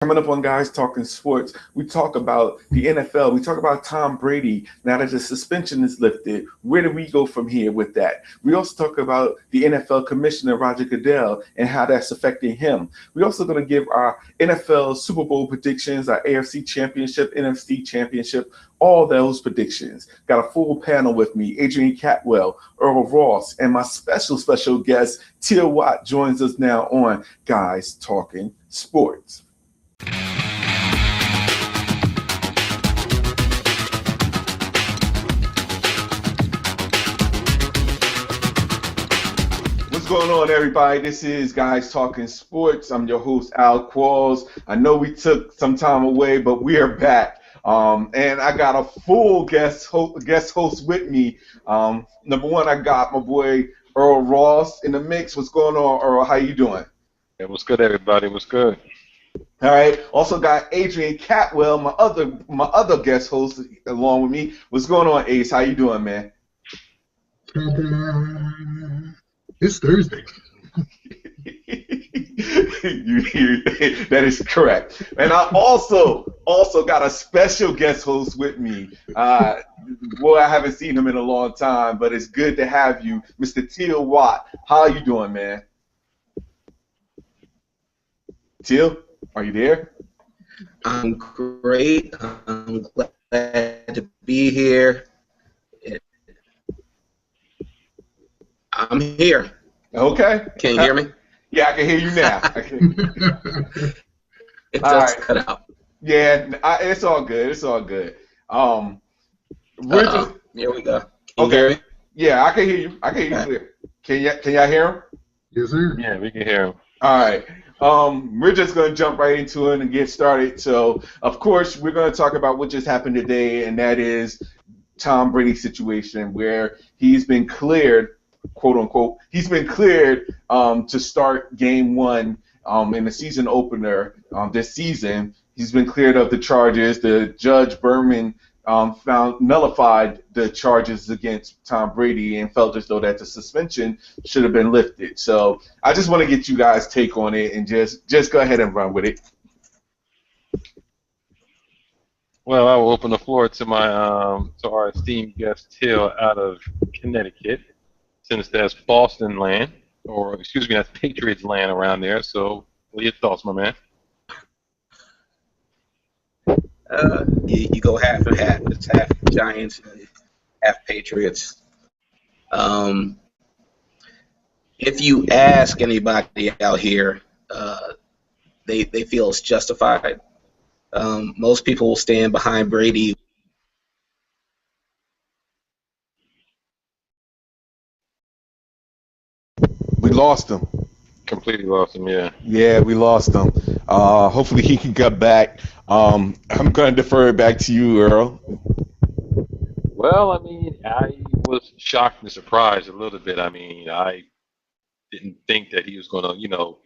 Coming up on Guys Talking Sports, we talk about the NFL. We talk about Tom Brady. Now that the suspension is lifted, where do we go from here with that? We also talk about the NFL Commissioner, Roger Goodell, and how that's affecting him. We're also going to give our NFL Super Bowl predictions, our AFC Championship, NFC Championship, all those predictions. Got a full panel with me. Adrian Catwell, Earl Ross, and my special guest, Tia Watt, joins us now on Guys Talking Sports. What's going on, everybody? This is Guys Talking Sports. I'm your host, Al Qualls. I know we took some time away, but we are back. And I got a full guest host with me. Number one, I got my boy Earl Ross in the mix. What's going on, Earl? How you doing? Yeah, what's good, everybody? What's good? All right. Also got Adrian Catwell, my other guest host, along with me. What's going on, Ace? How you doing, man? It's Thursday. That is correct. And I also got a special guest host with me. Boy, I haven't seen him in a long time, but it's good to have you, Mr. Tia Watt. How are you doing, man? Tia, are you there? I'm great. I'm glad to be here. I'm here. Okay. Can you hear me? Yeah, I can hear you now. It All does right. cut out. Yeah, it's all good. It's all good. We're just Here we go. Can okay. you hear me? Yeah, I can hear you. I can hear you clear. Can y'all hear him? Yes, sir. Yeah, we can hear him. All right. We're just going to jump right into it and get started. So, of course, we're going to talk about what just happened today, and that is Tom Brady's situation where he's been cleared, quote unquote, he's been cleared to start game one in the season opener this season. He's been cleared of the charges. The Judge Berman nullified the charges against Tom Brady and felt as though that the suspension should have been lifted. So I just want to get you guys' take on it and just go ahead and run with it. Well, I will open the floor to my to our esteemed guest Till out of Connecticut, since that's Boston land, or excuse me, that's Patriots land around there. So, what are your thoughts, my man? You go half and half. It's half Giants and half Patriots. If you ask anybody out here, they feel it's justified. Most people will stand behind Brady. We lost him. Completely lost him, yeah. Yeah, we lost him. Hopefully he can get back. I'm going to defer it back to you, Earl. Well, I mean, I was shocked and surprised a little bit. I mean, I didn't think that he was going to,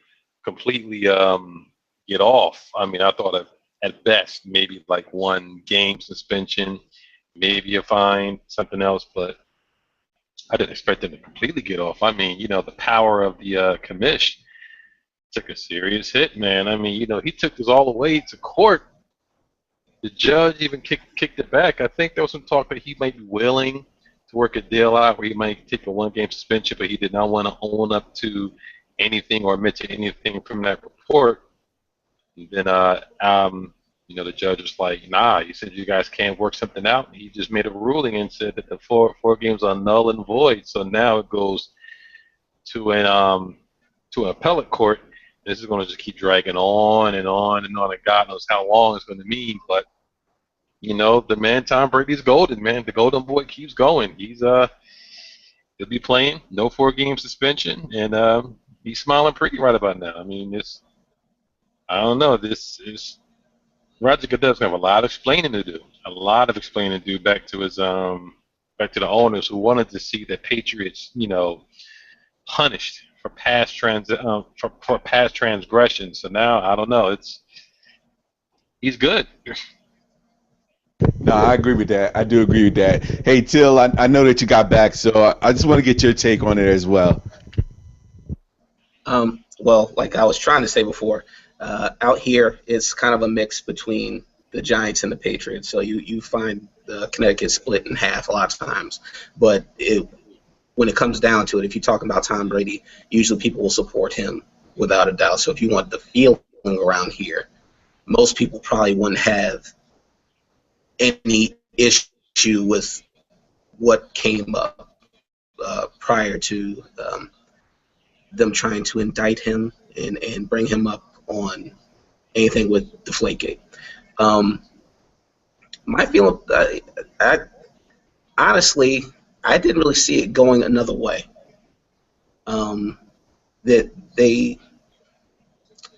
completely get off. I mean, I thought at best maybe like one game suspension, maybe a fine, something else, but I didn't expect him to completely get off. I mean, the power of the commish took a serious hit, man. I mean, he took this all the way to court. The judge even kicked it back. I think there was some talk that he might be willing to work a deal out where he might take a one-game suspension, but he did not want to own up to anything or admit to anything from that report. And then, the judge was like, nah, he said you guys can't work something out. He just made a ruling and said that the four games are null and void. So now it goes to an appellate court. This is going to just keep dragging on and on and on, and God knows how long it's going to mean. But the man Tom Brady's golden, man. The golden boy keeps going. He'll be playing, no 4-game suspension, and he's smiling pretty right about now. I mean, I don't know. This is Roger Goodell's gonna have a lot of explaining to do. A lot of explaining to do back to his back to the owners who wanted to see the Patriots, punished for past transgressions. So now I don't know. He's good. No, I agree with that. I do agree with that. Hey, Till, I know that you got back, so I just want to get your take on it as well. Well, like I was trying to say before, Out here, it's kind of a mix between the Giants and the Patriots. So you find Connecticut split in half a lot of times. But when it comes down to it, if you're talking about Tom Brady, usually people will support him without a doubt. So if you want the feeling around here, most people probably wouldn't have any issue with what came up prior to them trying to indict him and bring him up on anything with Deflategate. My feeling, I honestly, I didn't really see it going another way.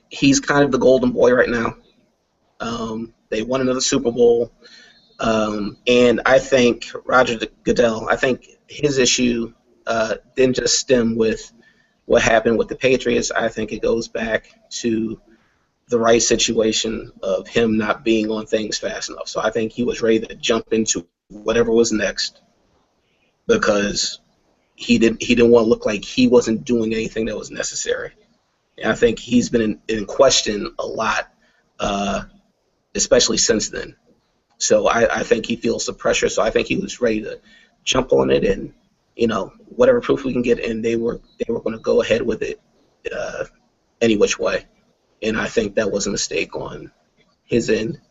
He's kind of the golden boy right now. They won another Super Bowl, and I think Roger Goodell, I think his issue didn't just stem with what happened with the Patriots. I think it goes back to the right situation of him not being on things fast enough. So I think he was ready to jump into whatever was next because he didn't want to look like he wasn't doing anything that was necessary. And I think he's been in question a lot, especially since then. So I think he feels the pressure. So I think he was ready to jump on it and, whatever proof we can get, and they were going to go ahead with it any which way. And I think that was a mistake on his end.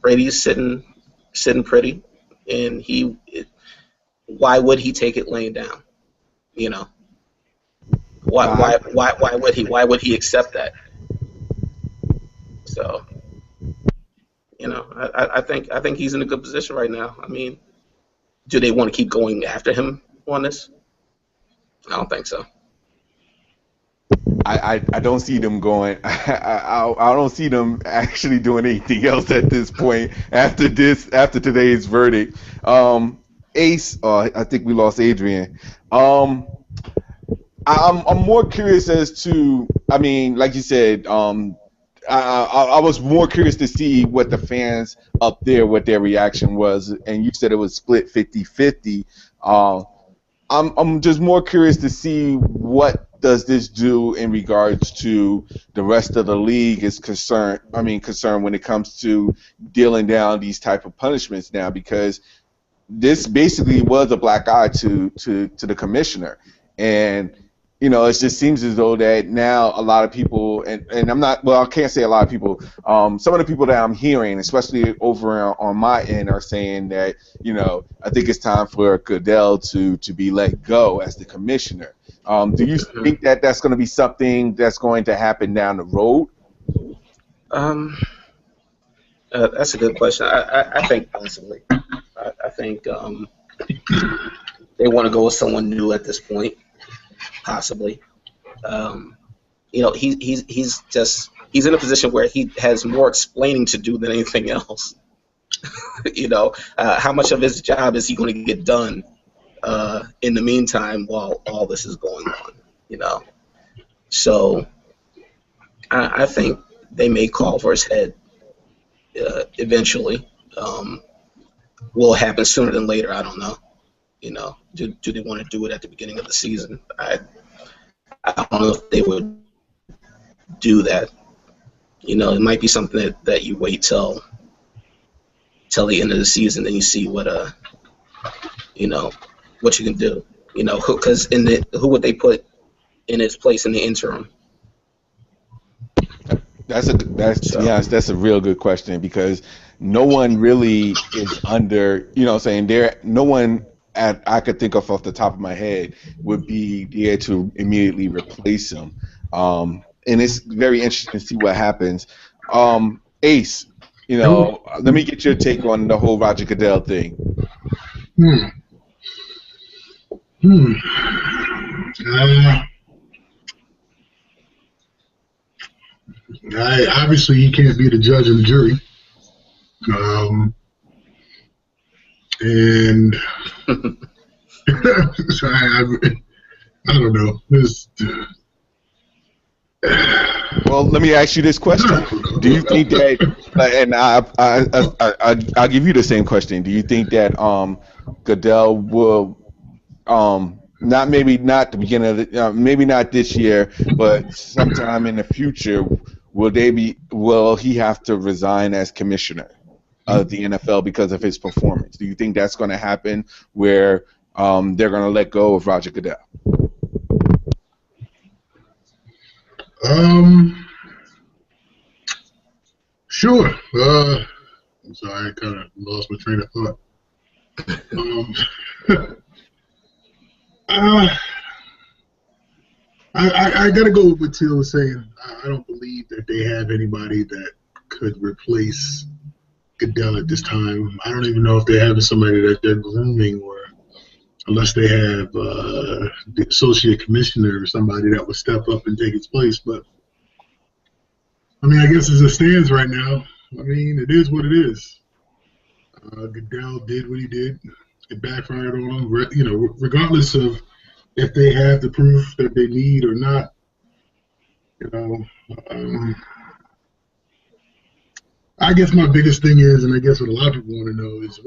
Brady's sitting pretty, and why would he take it laying down? Why would he accept that? So, I think he's in a good position right now. I mean, do they want to keep going after him on this? I don't think so. I don't see them going. I don't see them actually doing anything else at this point after today's verdict. Ace, I think we lost Adrian. I'm more curious as to. I mean, like you said, I was more curious to see what the fans up there, what their reaction was, and you said it was split 50-50. I'm just more curious to see what does this do in regards to the rest of the league is concerned. I mean, concerned when it comes to dealing down these type of punishments now, because this basically was a black eye to the commissioner, and it just seems as though that now a lot of people, and I'm not, well, I can't say a lot of people, some of the people that I'm hearing, especially over on my end, are saying that, I think it's time for Goodell to be let go as the commissioner. Do you think that that's going to be something that's going to happen down the road? That's a good question. I think possibly. I think they want to go with someone new at this point. Possibly. He's in a position where he has more explaining to do than anything else. How much of his job is he going to get done in the meantime while all this is going on? So I think they may call for his head eventually. Will it happen sooner than later? I don't know. Do they want to do it at the beginning of the season? I don't know if they would do that. It might be something that you wait till the end of the season, and you see what what you can do. Because who would they put in his place in the interim? That's a real good question, because no one really is under. No one I could think of off the top of my head would be there to immediately replace him. And it's very interesting to see what happens. Ace, let me get your take on the whole Roger Goodell thing. Obviously, he can't be the judge and the jury. And so I don't know. Well, let me ask you this question: do you think that? And I'll give you the same question. Do you think that Goodell will maybe not the beginning of maybe not this year, but sometime in the future, will he have to resign as commissioner of the NFL because of his performance? Do you think that's going to happen where they're going to let go of Roger Goodell? Sure. I'm sorry, I kind of lost my train of thought. I gotta go with what Till was saying. I don't believe that they have anybody that could replace Goodell at this time. I don't even know if they have somebody that they're grooming, or unless they have the associate commissioner or somebody that would step up and take its place. But I mean, I guess as it stands right now, I mean, it is what it is. Goodell did what he did. It backfired on him. Regardless of if they have the proof that they need or not. I guess my biggest thing is, and I guess what a lot of people want to know is,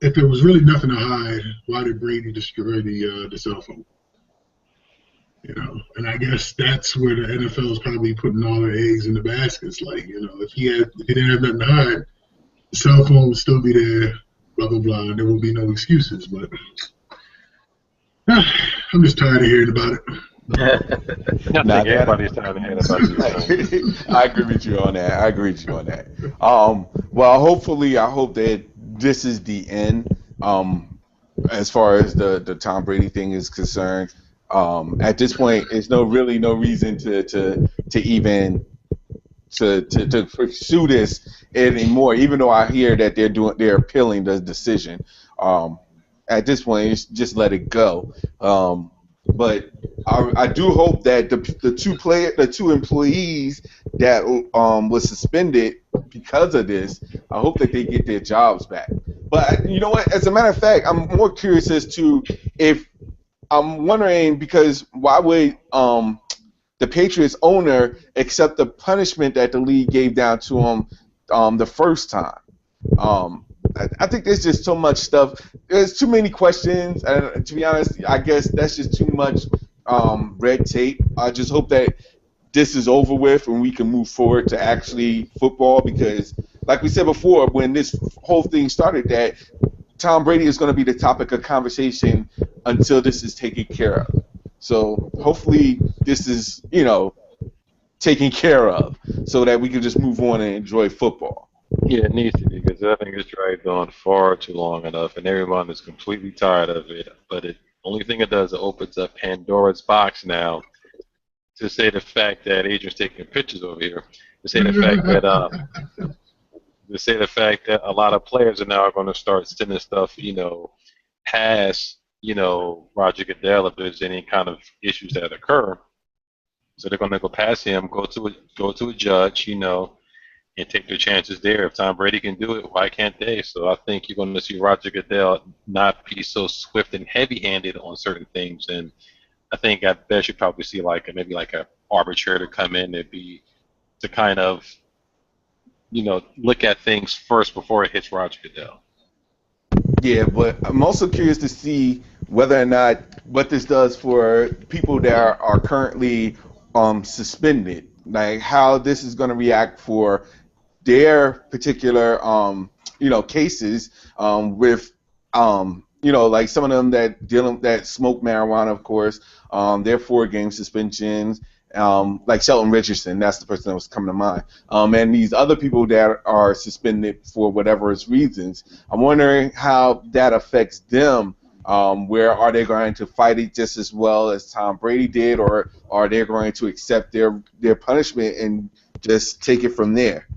if there was really nothing to hide, why did Brady destroy the cell phone? And I guess that's where the NFL is probably putting all their eggs in the baskets. Like, if he didn't have nothing to hide, the cell phone would still be there, blah blah blah, and there would be no excuses. But I'm just tired of hearing about it. I think everybody's tired of hearing about it. I agree with you on that. Well, hopefully, I hope that this is the end. As far as the Tom Brady thing is concerned, at this point, there's no reason to even to pursue this anymore. Even though I hear that they're appealing the decision. At this point, it's just let it go. But I do hope that the two employees that was suspended because of this, I hope that they get their jobs back. But you know what? As a matter of fact, I'm more curious as to if I'm wondering, because why would the Patriots owner accept the punishment that the league gave down to him the first time? I think there's just so much stuff. There's too many questions, and to be honest, I guess that's just too much red tape. I just hope that this is over with and we can move forward to actually football, because, like we said before, when this whole thing started, that Tom Brady is going to be the topic of conversation until this is taken care of. So hopefully this is, taken care of so that we can just move on and enjoy football. Yeah, it needs to be, because I think it's dragged on far too long enough, and everyone is completely tired of it. But the only thing it does, it opens up Pandora's box now, to say the fact that Adrian's taking pictures over here, to say the fact that a lot of players are now going to start sending stuff, past, Roger Goodell if there's any kind of issues that occur. So they're going to go past him, go to a judge, and take their chances there. If Tom Brady can do it, why can't they? So I think you're going to see Roger Goodell not be so swift and heavy-handed on certain things. And I think at best you probably see maybe an arbitrator come in and to kind of, look at things first before it hits Roger Goodell. Yeah, but I'm also curious to see whether or not what this does for people that are currently suspended, like how this is going to react for their particular cases with like some of them that smoke marijuana, of course. Their 4-game suspensions, like Shelton Richardson, that's the person that was coming to mind, and these other people that are suspended for whatever reasons. I'm wondering how that affects them. Where are they going to fight it just as well as Tom Brady did, or are they going to accept their punishment and just take it from there?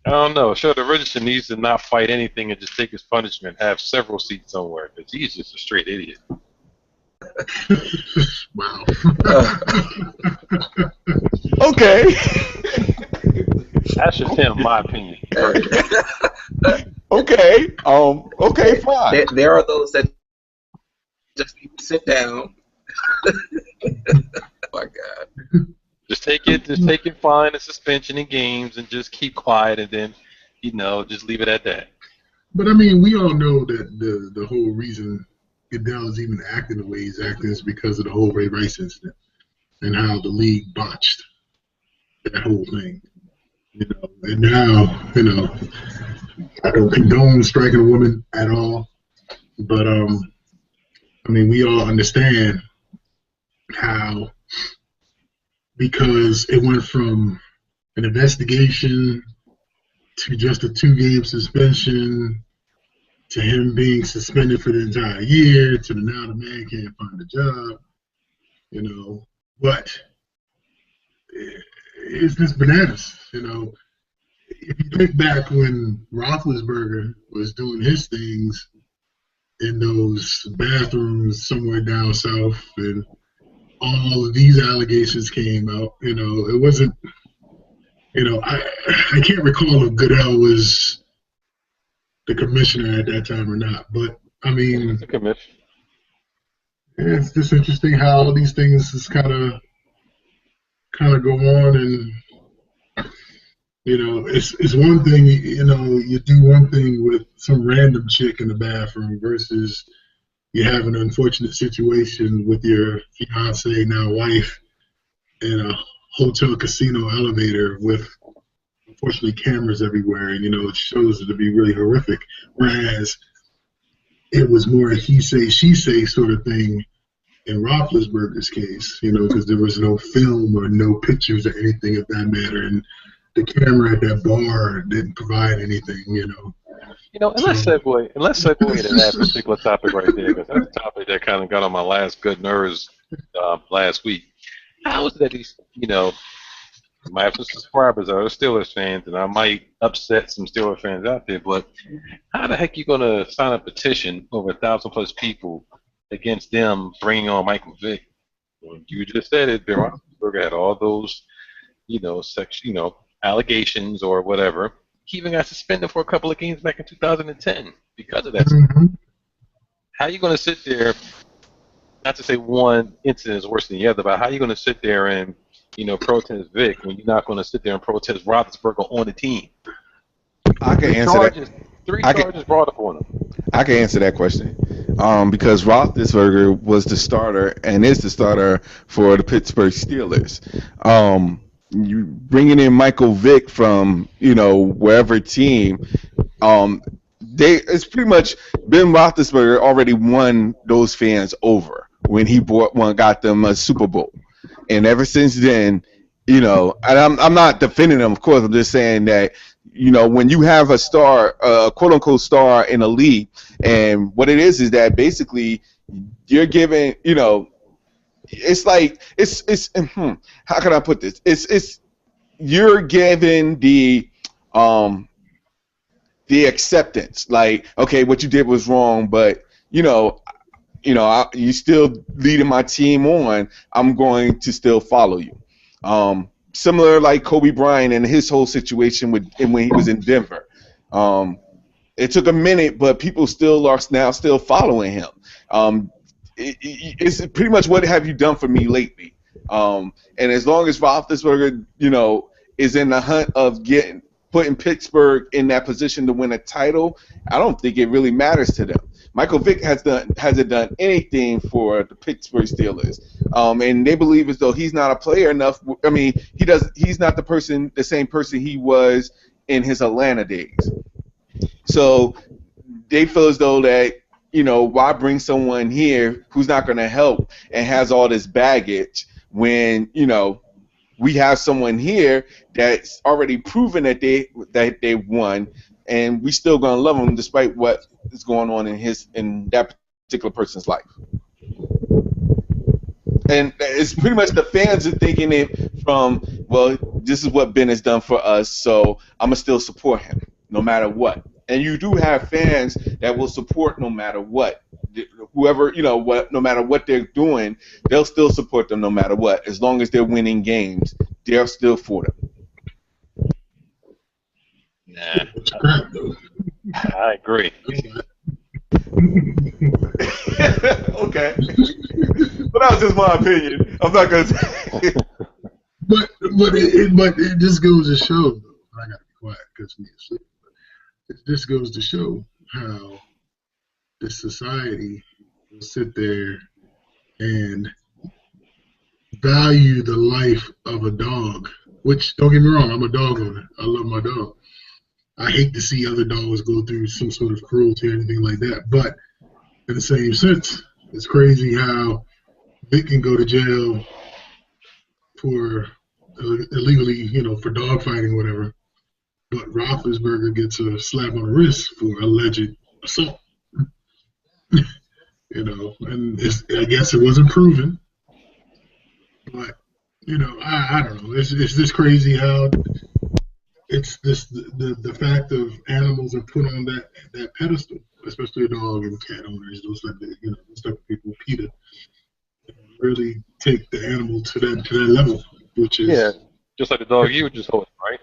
I don't know. Shelton Richardson needs to not fight anything and just take his punishment, have several seats somewhere, because he's just a straight idiot. Wow. Okay. That's just him, my opinion. Okay. Okay, fine. There are those that just need to sit down. Oh my God. Just take it fine, a suspension in games, and just keep quiet, and then, just leave it at that. But I mean, we all know that the whole reason Goodell is even acting the way he's acting is because of the whole Ray Rice incident and how the league botched that whole thing. And now, I don't condone striking a woman at all, but I mean, we all understand how, because it went from an investigation to just a 2-game suspension to him being suspended for the entire year to now the man can't find a job, but it's just bananas, If you think back when Roethlisberger was doing his things in those bathrooms somewhere down south, and all of these allegations came out, it wasn't, I can't recall if Goodell was the commissioner at that time or not, but I mean, the commission. It's just interesting how all these things just kind of go on, and it's one thing, you do one thing with some random chick in the bathroom versus you have an unfortunate situation with your fiance, now wife, in a hotel casino elevator with, unfortunately, cameras everywhere, and it shows it to be really horrific. Whereas it was more a he say, she say sort of thing in Roethlisberger's case, because there was no film or no pictures or anything of that matter, and the camera at that bar didn't provide anything, And let's segue into that particular topic right there, because that's a topic that kind of got on my last good nerves last week. How is it that these, my have some subscribers are Steelers fans, and I might upset some Steelers fans out there, but how the heck are you going to sign a petition over 1,000+ people against them bringing on Michael Vick? Well, you just said it, Ben Roethlisberger had all those, allegations or whatever. He even got suspended for a couple of games back in 2010 because of that. Mm-hmm. How are you going to sit there, not to say one incident is worse than the other, but how are you going to sit there and protest Vic when you're not going to sit there and protest Roethlisberger on the team? I can answer that. Three charges brought up on him. I can answer that question because Roethlisberger was the starter and is the starter for the Pittsburgh Steelers. You bringing in Michael Vick from wherever team, it's pretty much Ben Roethlisberger already won those fans over when he got them a Super Bowl. And ever since then, and I'm not defending him, of course. I'm just saying that, when you have a star, a quote-unquote star in a league, and what it is that basically you're giving, it's like, how can I put this? It's you're giving the acceptance. Like, okay, what you did was wrong, but, you still leading my team on, I'm going to still follow you. Similar like Kobe Bryant and his whole situation when he was in Denver. It took a minute, but people still are now still following him. It's pretty much, what have you done for me lately? And as long as Roethlisberger, is in the hunt of putting Pittsburgh in that position to win a title, I don't think it really matters to them. Michael Vick hasn't done anything for the Pittsburgh Steelers, and they believe as though he's not a player enough. I mean, he's not the same person he was in his Atlanta days. So they feel as though that, why bring someone here who's not going to help and has all this baggage when, we have someone here that's already proven that they won, and we still gonna love him despite what is going on in that particular person's life. And it's pretty much the fans are thinking it from, well, this is what Ben has done for us, so I'm gonna still support him no matter what. And you do have fans that will support no matter what. Whoever, no matter what they're doing, they'll still support them no matter what. As long as they're winning games, they're still for them. Nah, I agree. Okay. But that was just my opinion. I'm not going to say. But it just goes to show, though. I got to be quiet because me asleep. It just goes to show how this society sit there and value the life of a dog. Which, don't get me wrong, I'm a dog owner. I love my dog. I hate to see other dogs go through some sort of cruelty or anything like that. But in the same sense, it's crazy how Vic can go to jail for illegally, for dog fighting or whatever. But Roethlisberger gets a slap on the wrist for alleged assault. And I guess it wasn't proven. But, I don't know. It's just crazy how it's the fact of animals are put on that pedestal, especially dog and cat owners, those type of people, PETA, really take the animal to that level, which is just like the dog you were just holding, right?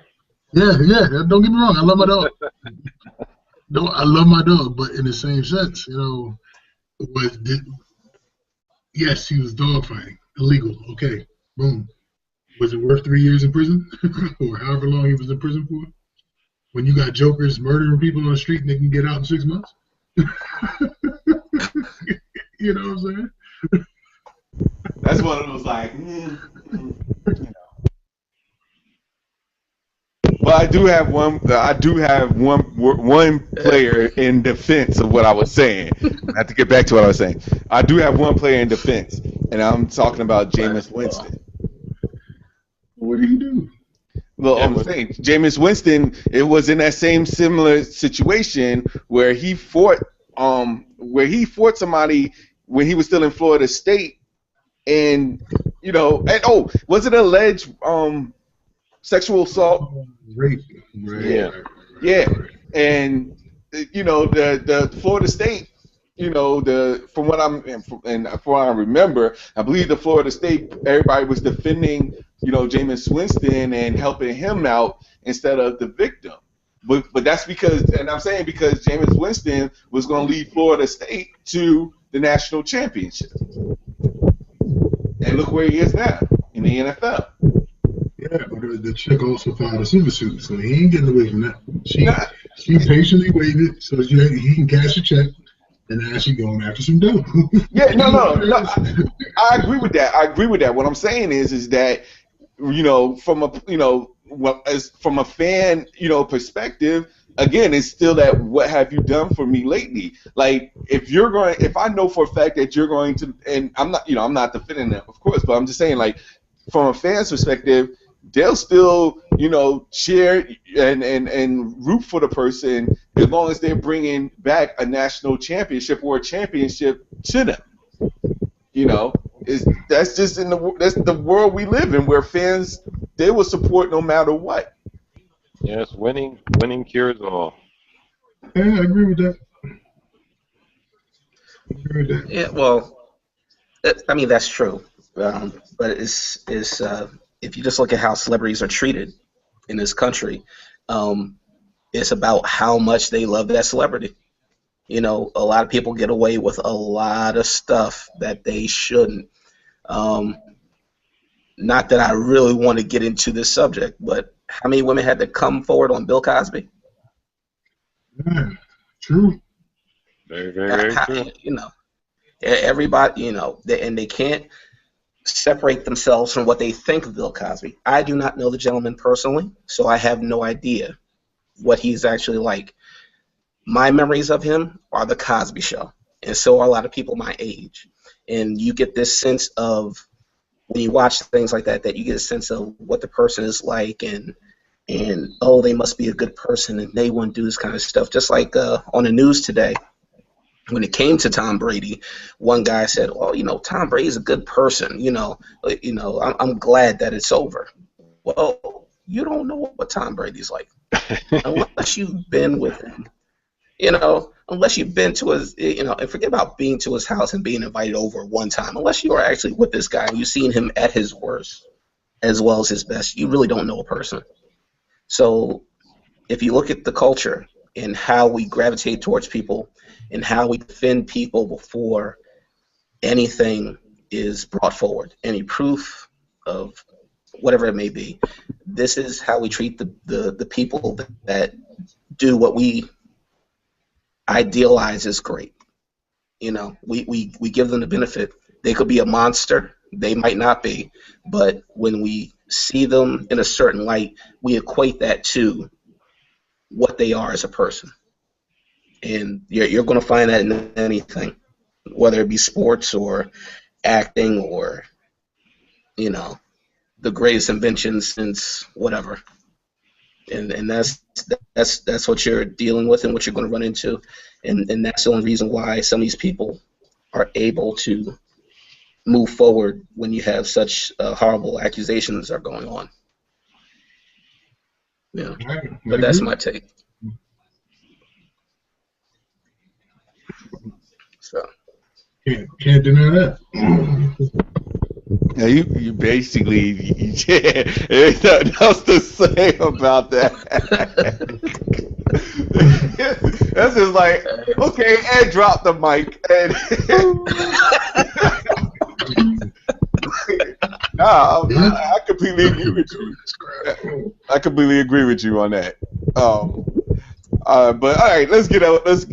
Yeah. Don't get me wrong, I love my dog. No, I love my dog, but in the same sense, yes, he was dog fighting, illegal. Okay, boom. Was it worth 3 years in prison, or however long he was in prison for? When you got jokers murdering people on the street and they can get out in 6 months? You know what I'm saying? That's one of those But I do have one player in defense of what I was saying. I have to get back to what I was saying. I do have one player in defense, and I'm talking about Jameis Winston. What did he do? Well, I'm saying Jameis Winston. It was in that same similar situation where he fought somebody when he was still in Florida State, and was it alleged sexual assault? Rape. Yeah. And the Florida State, from what I remember, I believe the Florida State, everybody was defending Jameis Winston and helping him out instead of the victim. But that's because Jameis Winston was going to lead Florida State to the national championship. And look where he is now in the NFL. Yeah, but the chick also filed a civil suit, so he ain't getting away from that. She patiently waited so he can cash a check, and now she's going after some dough. Yeah, no. I agree with that. What I'm saying is that from a fan perspective, again, it's still that what have you done for me lately? Like if I know for a fact that you're going to, and I'm not defending that, of course, but I'm just saying, like, from a fan's perspective, they'll still cheer and root for the person as long as they're bringing back a national championship or a championship to them. That's just that's the world we live in, where fans, they will support no matter what. Yes, winning cures all. Yeah, I agree with that. Yeah, well, that's true. But it's if you just look at how celebrities are treated in this country, it's about how much they love that celebrity. A lot of people get away with a lot of stuff that they shouldn't. Not that I really want to get into this subject, but how many women had to come forward on Bill Cosby? Yeah, true. Very, very, very true. Everybody, and they can't separate themselves from what they think of Bill Cosby. I do not know the gentleman personally, so I have no idea what he's actually like. My memories of him are the Cosby Show, and so are a lot of people my age. And you get this sense of, when you watch things like that you get a sense of what the person is like, and oh, they must be a good person, and they wouldn't do this kind of stuff. Just like on the news today, when it came to Tom Brady, one guy said, "Well, Tom Brady's a good person. I'm glad that it's over." Well, you don't know what Tom Brady's like unless you've been with him. Unless you've been to his, and forget about being to his house and being invited over one time. Unless you are actually with this guy and you've seen him at his worst as well as his best, you really don't know a person. So if you look at the culture and how we gravitate towards people and how we defend people before anything is brought forward, any proof of whatever it may be, this is how we treat the people that do what we idealize as great. we give them the benefit. They could be a monster. They might not be. But when we see them in a certain light, we equate that to what they are as a person. And you're going to find that in anything, whether it be sports or acting or, the greatest invention since whatever. And that's what you're dealing with and what you're going to run into. And that's the only reason why some of these people are able to move forward when you have such horrible accusations are going on. Yeah, but that's my take. So can't deny that. Yeah, you basically, yeah, there's nothing else to say about that. That's just like, okay, Ed dropped the mic. I completely agree with you. I completely agree with you on that. But all right, let's get out. Let's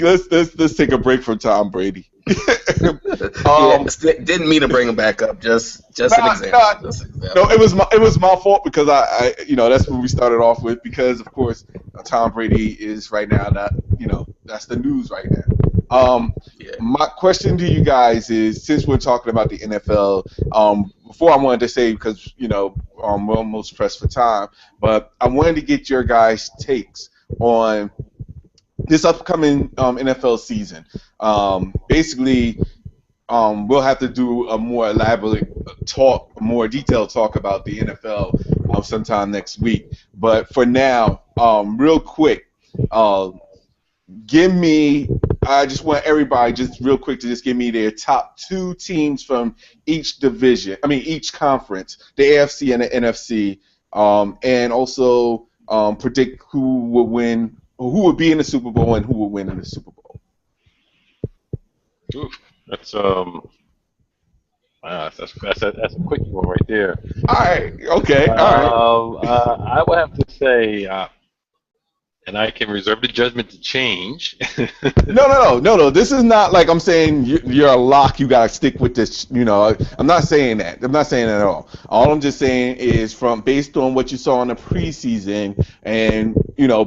take a break from Tom Brady. Didn't mean to bring him back up. Just an example. No, it was my fault because I that's what we started off with because of course Tom Brady is right now that's the news right now. My question to you guys is since we're talking about the NFL, before I wanted to say because we're almost pressed for time, but I wanted to get your guys' takes on this upcoming NFL season. Basically, we'll have to do a more elaborate talk, a more detailed talk about the NFL sometime next week. But for now, real quick, I just want everybody just real quick to just give me their top 2 teams from each division. I mean, each conference, the AFC and the NFC, and also predict who would win, who would be in the Super Bowl, and who would win in the Super Bowl. Oof, that's a quick one right there. All right. Okay. All right. I would have to say, and I can reserve the judgment to change. No. This is not like I'm saying you're a lock. You gotta stick with this. I'm not saying that. I'm not saying that at all. All I'm just saying is based on what you saw in the preseason, and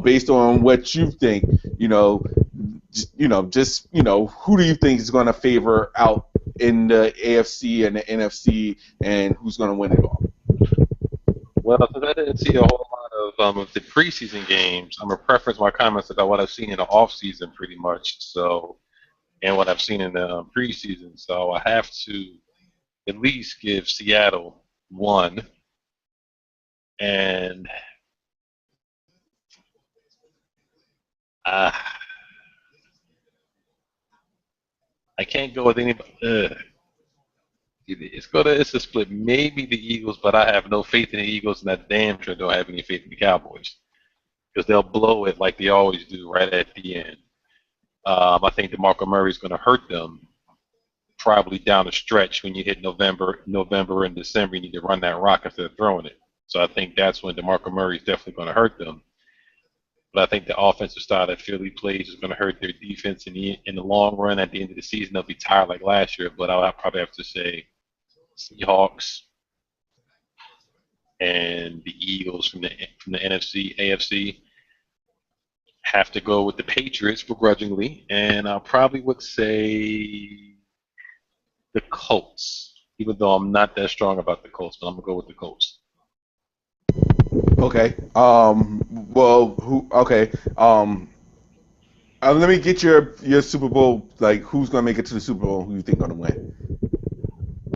based on what you think, who do you think is going to favor out in the AFC and the NFC, and who's going to win it all? Well, since I didn't see a whole lot of the preseason games, I'm going to preference my comments about what I've seen in the off-season pretty much, and what I've seen in the preseason. So I have to at least give Seattle 1. And I can't go with anybody. It's a split. Maybe the Eagles, but I have no faith in the Eagles, and I damn sure don't have any faith in the Cowboys because they'll blow it like they always do right at the end. I think DeMarco Murray is going to hurt them probably down the stretch when you hit November and December. You need to run that rock instead of throwing it. So I think that's when DeMarco Murray is definitely going to hurt them. But I think the offensive style that Philly plays is going to hurt their defense in the long run. At the end of the season, they'll be tired like last year. But I'll probably have to say Seahawks and the Eagles from the NFC, AFC. Have to go with the Patriots begrudgingly, and I probably would say the Colts, even though I'm not that strong about the Colts, but I'm gonna go with the Colts. Okay. Well, okay. Let me get your Super Bowl. Like, who's gonna make it to the Super Bowl? Who you think gonna win?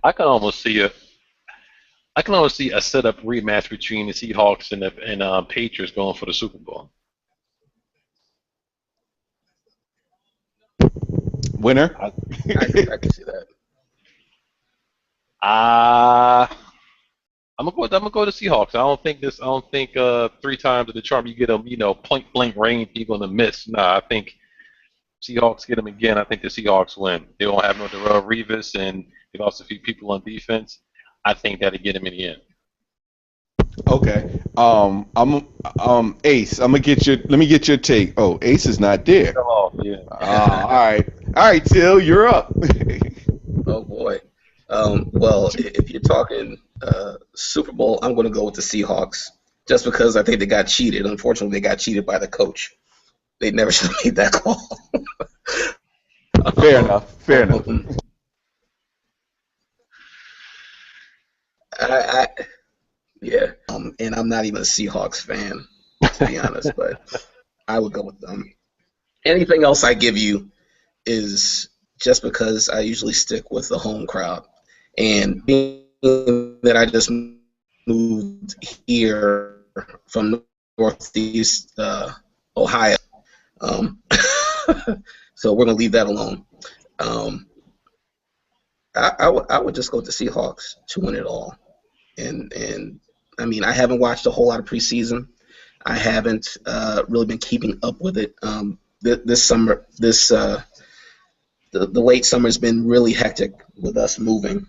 I can almost see a setup rematch between the Seahawks and Patriots going for the Super Bowl. Winner? I can see that. I'm gonna go to Seahawks. I don't think 3 times at the charm you get them, point blank range people in the miss. Nah, I think Seahawks get them again. I think the Seahawks win. They won't have no Darrelle Revis, and they lost a few people on defense. I think that'll get them in the end. Okay. I'm Ace. Let me get your take. Oh, Ace is not there. Oh, yeah. All right. All right, Till, you're up. Oh boy. Well, if you're talking Super Bowl, I'm going to go with the Seahawks, just because I think they got cheated. Unfortunately, they got cheated by the coach. They never should have made that call. Fair enough. Fair enough. I yeah. And I'm not even a Seahawks fan, to be honest, but I would go with them. Anything else I give you is just because I usually stick with the home crowd. And being that I just moved here from Northeast Ohio, um, so we're going to leave that alone. Um, I would just go with the Seahawks to win it all. And I mean, I haven't watched a whole lot of preseason. I haven't really been keeping up with it. This summer, the late summer has been really hectic with us moving.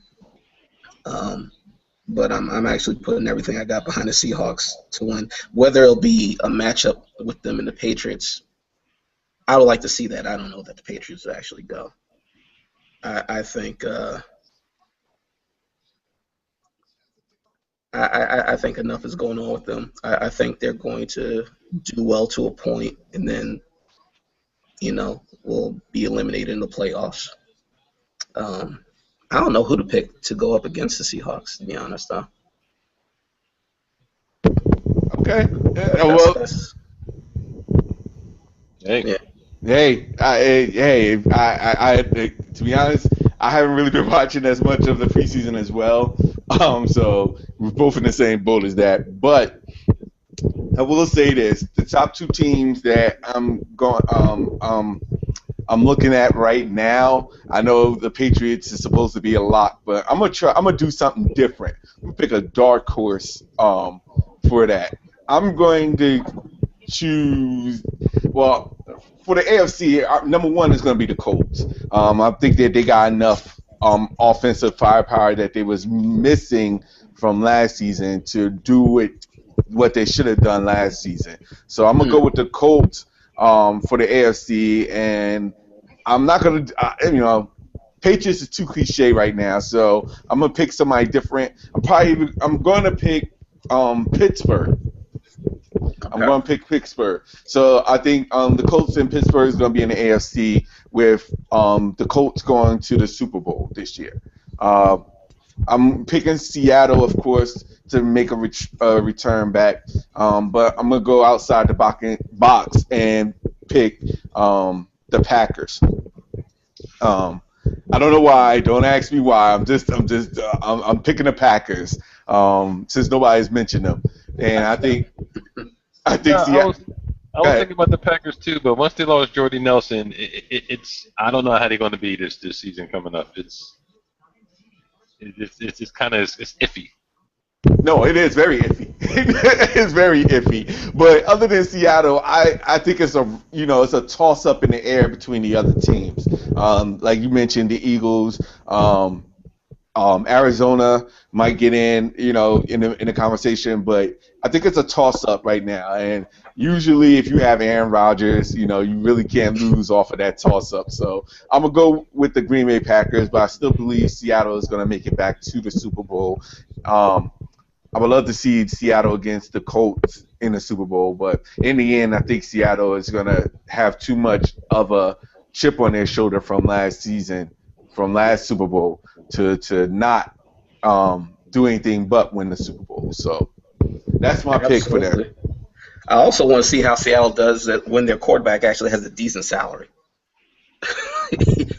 Um, but I'm actually putting everything I got behind the Seahawks to win. Whether it'll be a matchup with them and the Patriots, I would like to see that. I don't know that the Patriots will actually go. I think I think enough is going on with them. I think they're going to do well to a point, and then we'll be eliminated in the playoffs. Um, I don't know who to pick to go up against the Seahawks. To be honest, though. Okay. That's, Well, that's Hey, yeah. To be honest, I haven't really been watching as much of the preseason as well. So we're both in the same boat as that. But I will say this: the top two teams that I'm looking at right now. I know the Patriots is supposed to be a lock, but I'm gonna try. I'm gonna do something different. I'm gonna pick a dark horse for that. I'm going to choose. Well, for the AFC, number one is going to be the Colts. I think that they got enough offensive firepower that they was missing from last season to do it what they should have done last season. So I'm gonna go with the Colts for the AFC, and I'm not gonna, Patriots is too cliche right now, so I'm gonna pick somebody different. I'm going to pick Pittsburgh. I'm going to pick Pittsburgh. So I think the Colts in Pittsburgh is going to be in the AFC with the Colts going to the Super Bowl this year. I'm picking Seattle, of course, to make a return back. But I'm going to go outside the box and pick the Packers. I don't know why. Don't ask me why. I'm picking the Packers since nobody's mentioned them, and I think yeah, Seattle. I was thinking about the Packers too, but once they lost Jordy Nelson, it's I don't know how they're going to be this season coming up. It's just kind of it's iffy. No, it is very iffy. It is very iffy. But other than Seattle, I think it's a toss up in the air between the other teams. Like you mentioned, the Eagles. Arizona might get in the conversation, but I think it's a toss up right now. And usually, if you have Aaron Rodgers, you really can't lose off of that toss up. So I'm gonna go with the Green Bay Packers, but I still believe Seattle is gonna make it back to the Super Bowl. I would love to see Seattle against the Colts in the Super Bowl, but in the end, I think Seattle is gonna have too much of a chip on their shoulder from last season, from last Super Bowl, to not do anything but win the Super Bowl. So that's my pick for them. Absolutely. I also want to see how Seattle does it when their quarterback actually has a decent salary.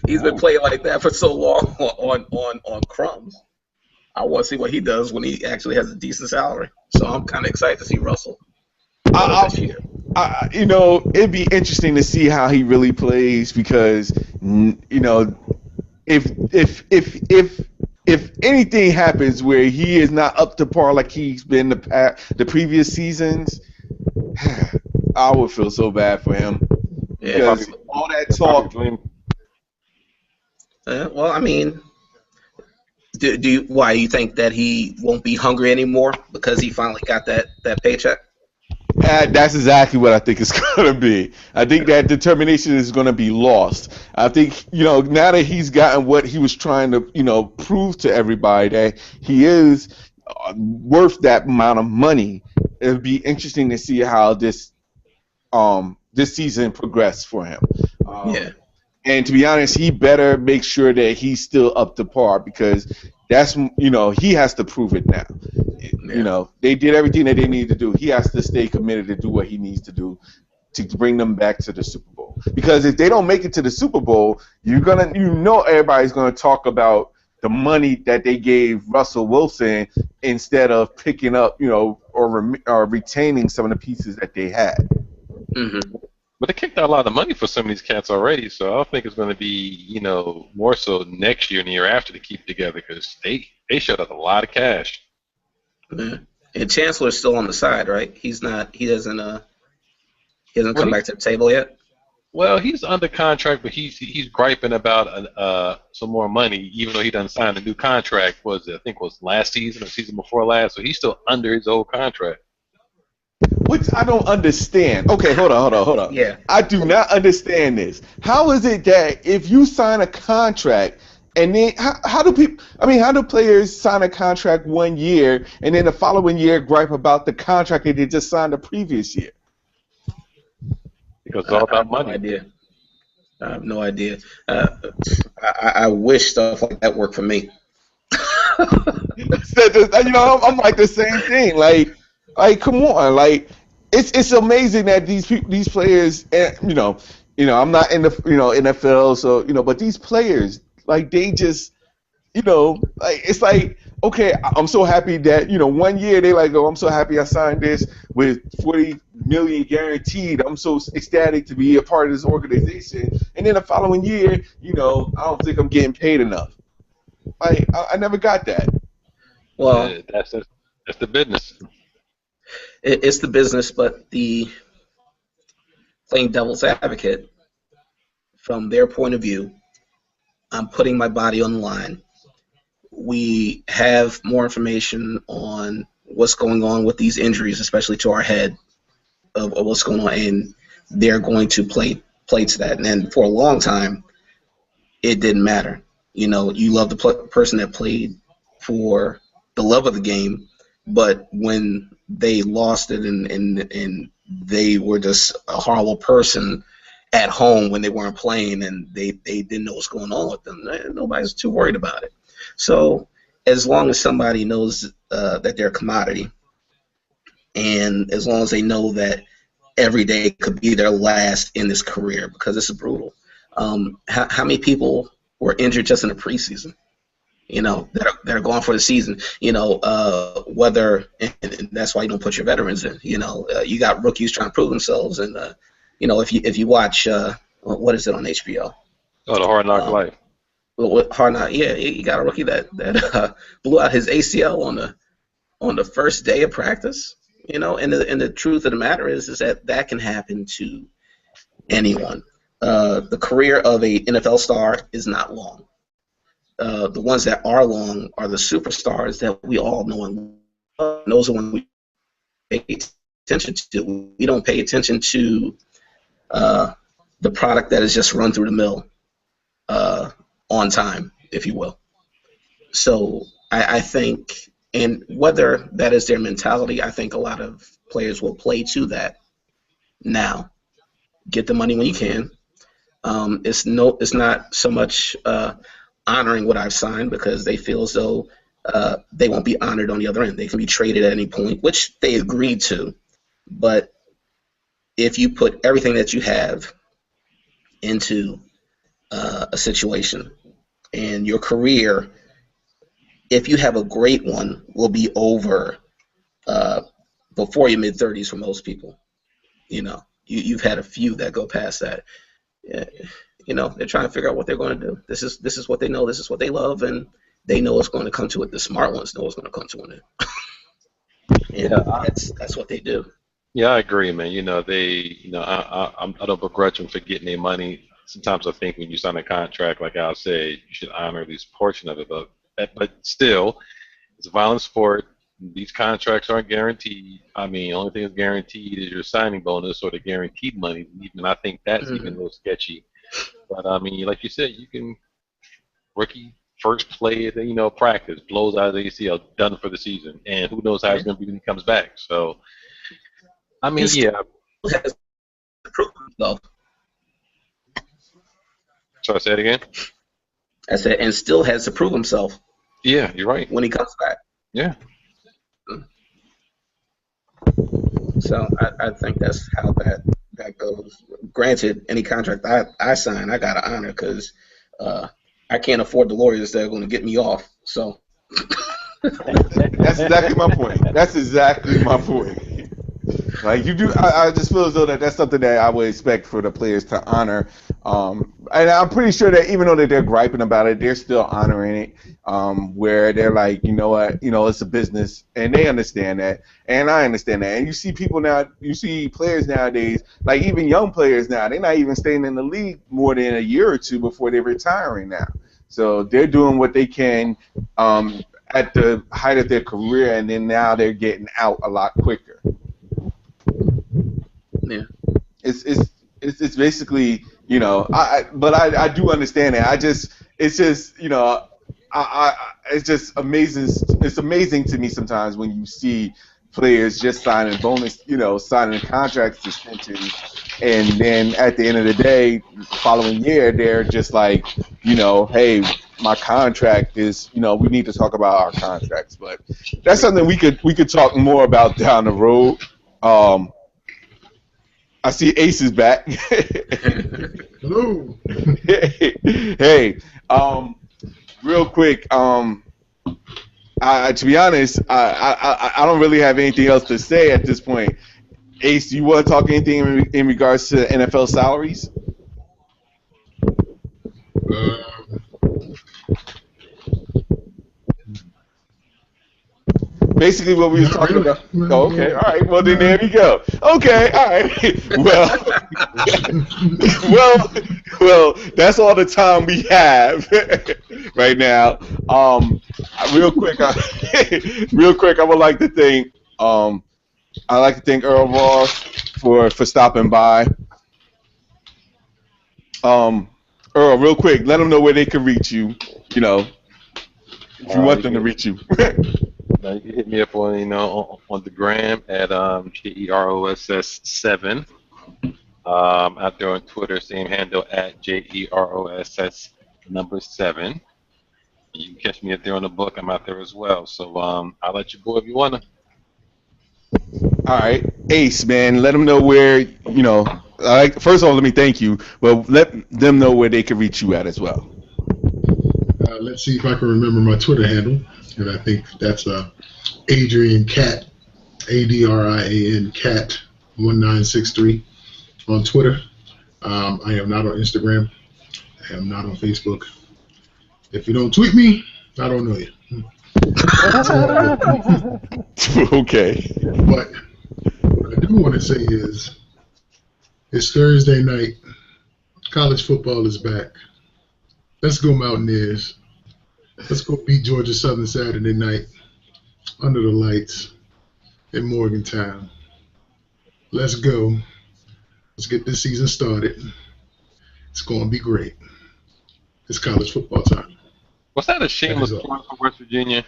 He's been playing like that for so long on crumbs. I want to see what he does when he actually has a decent salary. So I'm kind of excited to see Russell this year. It'd be interesting to see how he really plays because, if anything happens where he is not up to par like he's been the previous seasons, I would feel so bad for him because all that talk. Well, I mean, why you think that he won't be hungry anymore because he finally got that paycheck? That's exactly what I think it's going to be. I think that determination is going to be lost. I think, now that he's gotten what he was trying to, prove to everybody that he is worth that amount of money, it'll be interesting to see how this season progressed for him. Yeah, And to be honest, he better make sure that he's still up to par because that's he has to prove it now. yeah. They did everything that they needed to do. He has to stay committed to do what he needs to do to bring them back to the Super Bowl. Because if they don't make it to the Super Bowl, everybody's gonna talk about the money that they gave Russell Wilson instead of picking up, or retaining some of the pieces that they had. Hmm. But they kicked out a lot of money for some of these cats already, so I don't think it's going to be, more so next year and the year after to keep together because they shut out a lot of cash. Yeah. And Chancellor's still on the side, right? He's not. He hasn't Well, come back to the table yet. he's under contract, but he's griping about some more money, even though he doesn't sign a new contract. I think it was last season or season before last, so he's still under his old contract. Which I don't understand. Okay, hold on. Yeah. I do not understand this. How is it that if you sign a contract and then how do people? I mean, how do players sign a contract 1 year and then the following year gripe about the contract that they just signed the previous year? Because it's all I about have no money. idea. I have no idea. I wish stuff like that worked for me. I'm like the same thing. Like, come on, like it's amazing that these players, I'm not in the NFL, so but these players, like they just, like it's like, okay, I'm so happy that 1 year they like, oh, I'm so happy I signed this with 40 million guaranteed. I'm so ecstatic to be a part of this organization, and then the following year, I don't think I'm getting paid enough. Like I never got that. Well, That's the business. it's the business, but the playing devil's advocate from their point of view, I'm putting my body on the line. We have more information on what's going on with these injuries, especially to our head of what's going on, and they're going to play to that. And for a long time, it didn't matter. You love the person that played for the love of the game, but when they lost it and they were just a horrible person at home when they weren't playing and they didn't know what's going on with them, nobody's too worried about it. So as long as somebody knows that they're a commodity, and as long as they know that every day could be their last in this career, because this is brutal. How many people were injured just in the preseason? That are gone for the season. Whether and that's why you don't put your veterans in. You got rookies trying to prove themselves, and if you watch what is it on HBO? Oh, the Hard Knock Life. With Hard Knock, yeah, you got a rookie that blew out his ACL on the first day of practice. And the truth of the matter is that can happen to anyone. The career of a NFL star is not long. The ones that are long are the superstars that we all know and love. Those are ones we pay attention to. We don't pay attention to the product that is just run through the mill on time, if you will. So I think, and whether that is their mentality, I think a lot of players will play to that now. Get the money when you can. It's not so much honoring what I've signed because they feel as though they won't be honored on the other end. They can be traded at any point, which they agreed to. But if you put everything that you have into a situation and your career, if you have a great one, will be over before your mid-30s for most people. You've had a few that go past that. They're trying to figure out what they're going to do. This is what they know. This is what they love, and they know it's going to come to it. The smart ones know it's going to come to it. That's what they do. Yeah, I agree, man. I don't begrudge them for getting their money. Sometimes I think when you sign a contract, like Al said, you should honor at least a portion of it. But still, it's a violent sport. these contracts aren't guaranteed. I mean, the only thing that's guaranteed is your signing bonus or the guaranteed money. Even I think that's even a little sketchy. But I mean, like you said, you can rookie first play at practice, blows out of the ACL, done for the season, and who knows how it's going to be when he comes back. So, I mean, yeah. Has proven himself. So I say it again. I said, and still has to prove himself. Yeah, you're right. When he comes back. Yeah. So I think that's how that goes. Granted, any contract I sign, I gotta honor because I can't afford the lawyers that are going to get me off. So that's exactly my point. That's exactly my point. Like you do, I just feel as though that's something that I would expect for the players to honor. And I'm pretty sure that even though that they're griping about it, they're still honoring it. Where they're like, you know what, it's a business, and they understand that, and I understand that. And you see players nowadays, like even young players now, they're not even staying in the league more than a year or two before they're retiring now. So they're doing what they can at the height of their career, and then now they're getting out a lot quicker. Yeah, it's basically, but I do understand it. It's just amazing. It's amazing to me sometimes when you see players just signing signing contracts extensions, and then at the end of the day, following year, they're just like, hey, my contract is, we need to talk about our contracts. But that's something we could talk more about down the road. I see Ace is back. Hello. Hey, real quick, to be honest, I don't really have anything else to say at this point. Ace, do you want to talk anything in regards to NFL salaries? Basically what we were talking about. Oh, okay, all right. Well, then there we go. Okay, all right. Well, that's all the time we have right now. Real quick, I would like to thank Earl Ross for stopping by. Earl, real quick, let them know where they can reach you. If you want them to reach you. You can hit me up on the gram at JEROSS7. Out there on Twitter, same handle at JEROSS7. You can catch me out there on the book. I'm out there as well. So I'll let you go if you wanna. All right, Ace, man, let them know where first of all, let me thank you. Well, let them know where they can reach you at as well. Let's see if I can remember my Twitter handle. And I think that's Adrian Cat, ADRIAN Cat 1963 on Twitter. I am not on Instagram. I am not on Facebook. If you don't tweet me, I don't know you. Okay. But what I do want to say is, it's Thursday night. College football is back. Let's go Mountaineers. Let's go beat Georgia Southern Saturday night under the lights in Morgantown. Let's go. Let's get this season started. It's going to be great. It's college football time. Was that a shameless plug for West Virginia?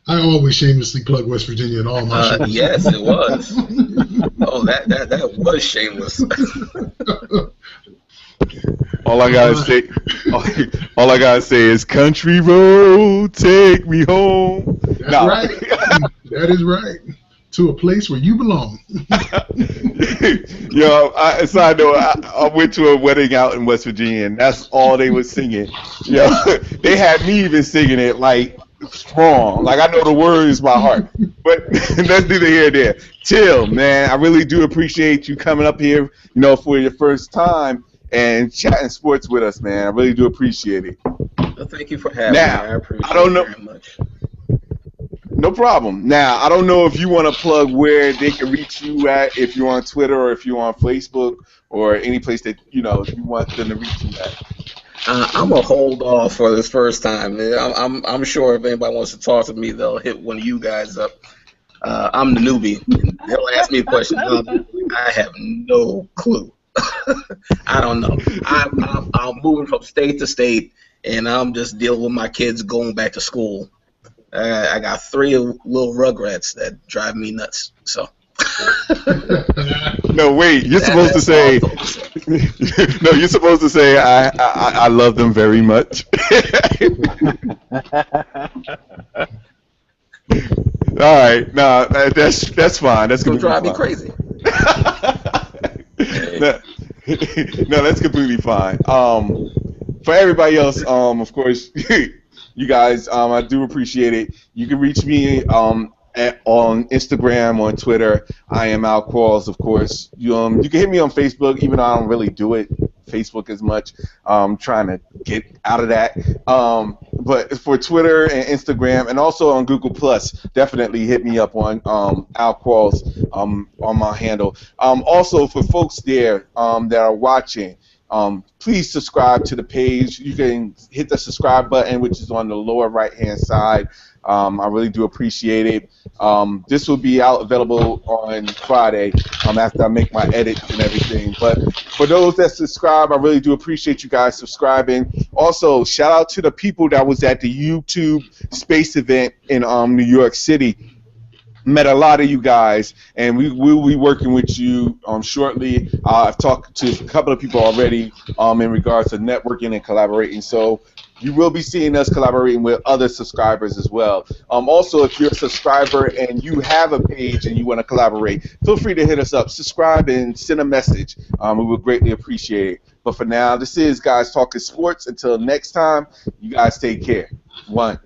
I always shamelessly plug West Virginia in all my shows. Yes, it was. Oh, that was shameless. All I gotta say is country road, take me home. That's right. That is right. To a place where you belong. Side note, I went to a wedding out in West Virginia, and that's all they were singing. They had me even singing it like strong. Like I know the words by heart. But that's neither here nor there. Till, man, I really do appreciate you coming up here, for your first time and chatting sports with us, man. I really do appreciate it. Well, thank you for having me. I appreciate it very much. No problem. Now, I don't know if you want to plug where they can reach you at, if you're on Twitter or if you're on Facebook or any place that you want them to reach you at. I'm gonna hold off for this first time. I'm sure if anybody wants to talk to me, they'll hit one of you guys up. I'm the newbie, and they'll ask me a question. I have no clue. I don't know. I'm moving from state to state, and I'm just dealing with my kids going back to school. I got three little rugrats that drive me nuts. So. No, wait. You're supposed to That's all say. I'm supposed to say. No, you're supposed to say I love them very much. All right, no, that's fine. That's It's gonna completely drive me fine. crazy. No, no, that's completely fine. For everybody else, of course, you guys, I do appreciate it. You can reach me on Instagram, on Twitter. I am Al Qualls, of course. You can hit me on Facebook, even though I don't really do it Facebook as much. I'm trying to get out of that. But for Twitter and Instagram, and also on Google Plus, definitely hit me up on Al Qualls on my handle. Also, for folks there that are watching, please subscribe to the page. You can hit the subscribe button, which is on the lower right-hand side. I really do appreciate it. This will be out available on Friday after I make my edits and everything. But for those that subscribe, I really do appreciate you guys subscribing. Also, shout out to the people that was at the YouTube Space event in New York City. Met a lot of you guys, and we will be working with you shortly. I've talked to a couple of people already in regards to networking and collaborating. So you will be seeing us collaborating with other subscribers as well. Also, if you're a subscriber and you have a page and you want to collaborate, feel free to hit us up. Subscribe and send a message. We would greatly appreciate it. But for now, this is Guys Talking Sports. Until next time, you guys take care. One.